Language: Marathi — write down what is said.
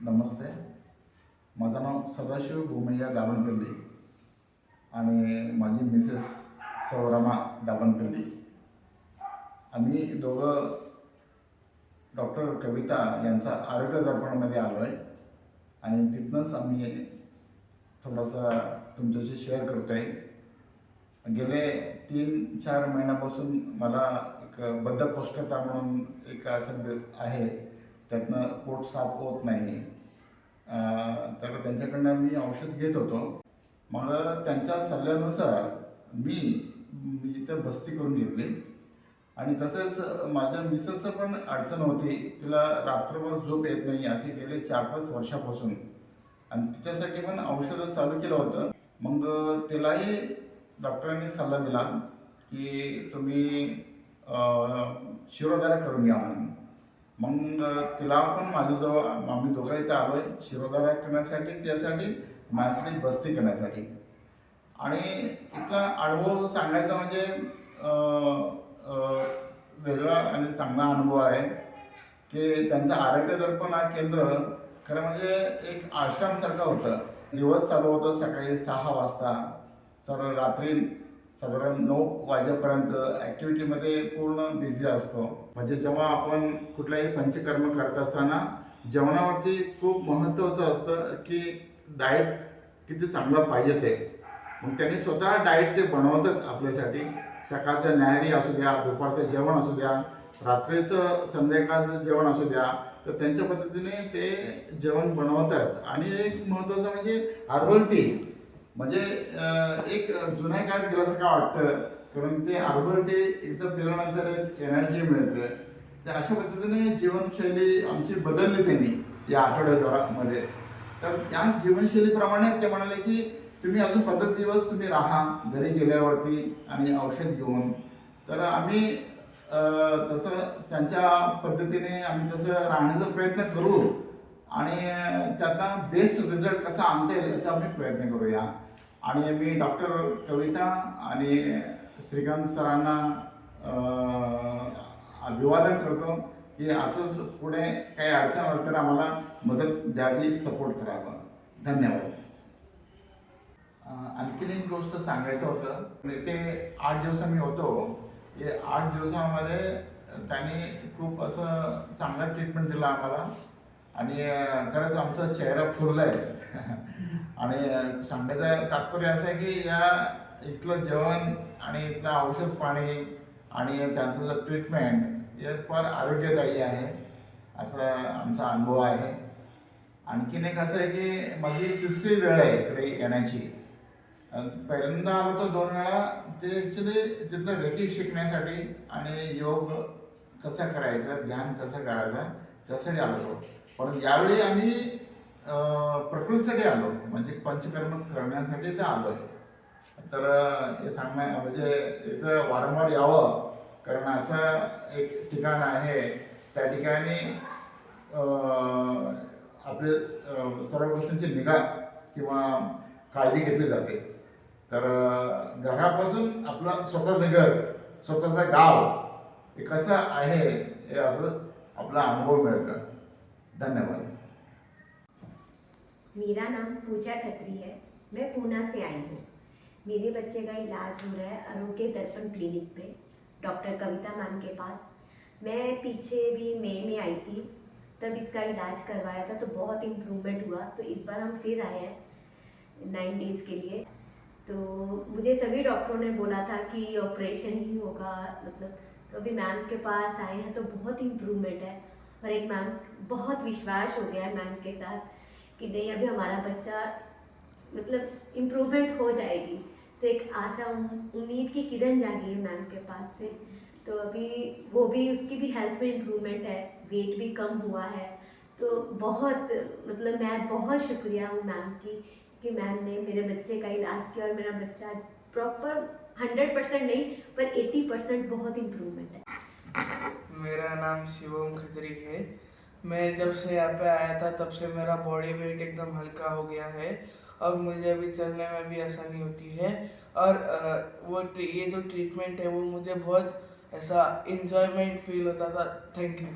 नमस्ते. माझं नाव सदाशिव भूमय्या दाभणपल्ली आणि माझी मिसेस सौरमा दाभणपल्ली. आम्ही दोघं डॉक्टर कविता यांचा आरोग्य दर्पणमध्ये आलो आहे आणि तिथनंच आम्ही थोडासा तुमच्याशी शेअर करतो आहे. गेले 3-4 महिन्यापासून मला एक बद्धकोष्ठता म्हणून एक असं आहे, त्यातनं पोट साफ होत नाही. तर त्यांच्याकडनं मी औषध घेत होतो. मग त्यांच्या सल्ल्यानुसार मी इथं बस्ती करून घेतली आणि तसेच माझ्या मिसेसचं पण अडचण होती. तिला रात्रभर झोप येत नाही असे गेले 4-5 वर्षापासून आणि तिच्यासाठी पण औषधं चालू केलं होतं. मग तिलाही डॉक्टरांनी सल्ला दिला की तुम्ही शिरोधारा करून घ्या म्हणून. मग तिला पण माझ्याजवळ आम्ही दोघं इथं आलो आहे शिरोधारा करण्यासाठी, त्यासाठी माझ्यासाठी बस्ती करण्यासाठी. आणि इथला अनुभव सांगायचा म्हणजे वेगळा आणि चांगला अनुभव आहे की त्यांचं आरोग्य दर्पण केंद्र खरं म्हणजे एक आश्रमसारखं होतं. दिवस चालू होतं सकाळी 6 वाजता, तर रात्री साधारण 9 वाजेपर्यंत ॲक्टिव्हिटीमध्ये पूर्ण बिझी असतो. म्हणजे जेव्हा आपण कुठलाही पंचकर्म करत असताना जेवणावरती खूप महत्त्वाचं असतं की डाएट किती चांगलं पाहिजे ते. मग त्यांनी स्वतः डाएट ते बनवतात आपल्यासाठी. सकाळचं न्याहारी असू द्या, दुपारचं जेवण असू द्या, रात्रीचं संध्याकाळचं जेवण असू द्या, तर त्यांच्या पद्धतीने ते जेवण बनवतात. आणि एक महत्त्वाचं म्हणजे हर्बल टी, म्हणजे एक जुन्या काळात गेल्यासारखं वाटतं, कारण ते हर्बल टी एकदा पिल्यानंतर एक एनर्जी मिळते. तर अशा पद्धतीने जीवनशैली आमची बदलली त्यांनी या आठवड्यामध्ये. तर या जीवनशैलीप्रमाणे ते म्हणाले की तुम्ही अजून 15 दिवस तुम्ही राहा घरी गेल्यावरती आणि औषध घेऊन. तर आम्ही तसं त्यांच्या पद्धतीने आम्ही तसं राहण्याचा प्रयत्न करू आणि त्याचा बेस्ट रिझल्ट कसा आणता येईल असा आम्ही प्रयत्न करूया. आणि मी डॉक्टर कविता आणि श्रीकांत सरांना अभिवादन करतो की असंच पुढे काही अडचण आली तर आम्हाला मदत द्यावी, सपोर्ट करावा. धन्यवाद. आणखीन एक गोष्ट सांगायचं होतं. ते 8 दिवस मी होतो. हे 8 दिवसामध्ये त्यांनी खूप असं चांगलं ट्रीटमेंट दिलं आम्हाला आणि खरंच आमचा चेहरा फुलला आहे. आणि सांगायचं तात्पर्य असं आहे की या इथलं जेवण आणि इथलं औषध पाणी आणि त्यांचं जर ट्रीटमेंट हे फार आरोग्यदायी आहे, असा आमचा अनुभव आहे. आणखीन एक असं आहे की माझी 3री वेळ आहे इकडे येण्याची. पहिल्यांदा आलो तो 2 वेळा. ते ॲक्च्युली तिथलं रेकी शिकण्यासाठी आणि योग कसा करायचा, ध्यान कसं करायचं त्यासाठी आलो होतो. पण यावेळी आम्ही प्रकृतीसाठी आलो, म्हणजे पंचकर्म करण्यासाठी इथं आलो आहे. तर हे सांगणं म्हणजे इथं वारंवार यावं, कारण असं एक ठिकाण आहे त्या ठिकाणी आपले सर्व गोष्टींची निगा किंवा काळजी घेतली जाते. तर घरापासून आपलं स्वतःचं घर, स्वतःचं गाव हे कसं आहे हे असं आपला अनुभव मिळतं. धन्यवाद. मेरा नाम पूजा खत्री है. मैं पूना से आई हूँ. मेरे बच्चे का इलाज हो रहा है आरोग्य दर्पण क्लिनिक पे, डॉक्टर कविता मैम के पास. मैं पीछे भी मई में आई थी, तब इसका इलाज करवाया था तो बहुत इम्प्रूवमेंट हुआ. तो इस बार हम फिर आए हैं 9 डेज़ के लिए. तो मुझे सभी डॉक्टरों ने बोला था कि ऑपरेशन ही होगा, मतलब. तो अभी मैम के पास आए हैं तो बहुत इम्प्रूवमेंट है. और एक मैम बहुत विश्वास हो गया है मैम के साथ कि नहीं अभी हमारा बच्चा मतलब इम्प्रूवमेंट हो जाएगी. तो एक आशा उम्मीद की किरण जागी है मैम के पास से. तो अभी वो भी उसकी भी हेल्थ में इम्प्रूवमेंट है, वेट भी कम हुआ है. तो बहुत मतलब मैं बहुत शुक्रिया हूँ मैम की कि मैम ने मेरे बच्चे का इलाज किया और मेरा बच्चा प्रॉपर 100% नहीं पर 80% बहुत इम्प्रूवमेंट है. मेरा नाम शिवम खत्री है. मैं जब से यहाँ पे आया था तब से मेरा बॉडी वेट एकदम हल्का हो गया है और मुझे अभी चलने में भी आसानी होती है. और ये जो ट्रीटमेंट है वो मुझे बहुत ऐसा इंजॉयमेंट फील होता था. Thank you.